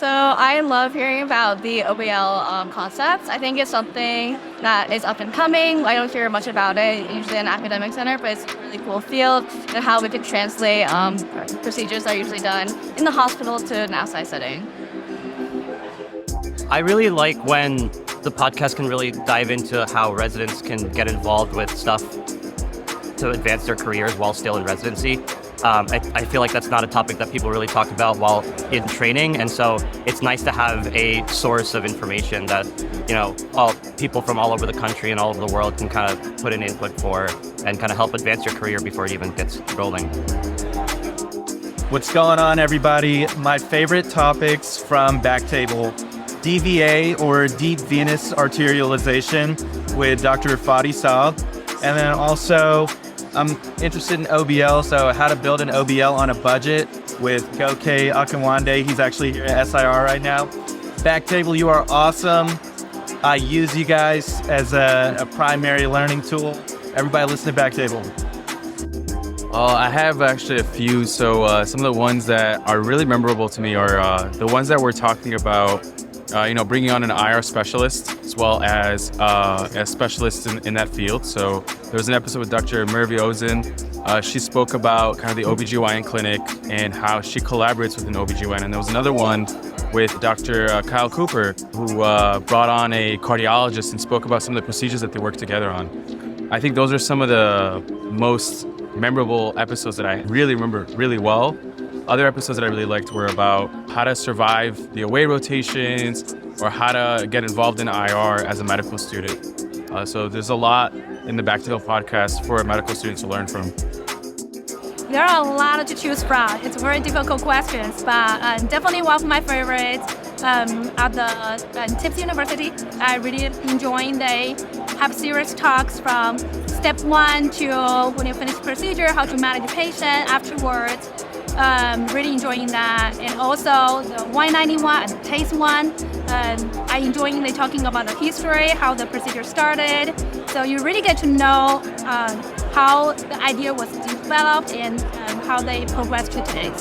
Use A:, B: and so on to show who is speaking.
A: So I love hearing about the OBL concepts. I think it's something that is up and coming. I don't hear much about it usually in an academic center, but it's a really cool field and how we can translate procedures that are usually done in the hospital to an outside setting.
B: I really like when the podcast can really dive into how residents can get involved with stuff to advance their careers while still in residency. I feel like that's not a topic that people really talk about while in training, and so it's nice to have a source of information that, all people from all over the country and all over the world can kind of put an input for and kind of help advance your career before it even gets rolling.
C: What's going on, everybody? My favorite topics from BackTable: DVA, or deep venous arterialization, with Dr. Fadi Saab, and then also I'm interested in OBL, so how to build an OBL on a budget with Goke Akinwande. He's actually here at SIR right now. BackTable, you are awesome. I use you guys as a primary learning tool. Everybody listen to BackTable.
D: I have actually a few. So some of the ones that are really memorable to me are the ones that we're talking about, bringing on an IR specialist as well as a specialist in that field. So there was an episode with Dr. Mervi Ozin. She spoke about kind of the OBGYN clinic and how she collaborates with an OBGYN. And there was another one with Dr. Kyle Cooper, who brought on a cardiologist and spoke about some of the procedures that they work together on. I think those are some of the most memorable episodes that I really remember really well. Other episodes that I really liked were about how to survive the away rotations or how to get involved in IR as a medical student. So there's a lot in the BackTable podcast for medical students to learn from.
E: There are a lot to choose from. It's very difficult questions, but definitely one of my favorites at the TIPS University. I really enjoy they have serious talks from step 1 to when you finish procedure, how to manage the patient afterwards. Really enjoying that, and also the 191 and the TASTE one. I enjoy they talking about the history, how the procedure started. So you really get to know how the idea was developed and how they progressed to today.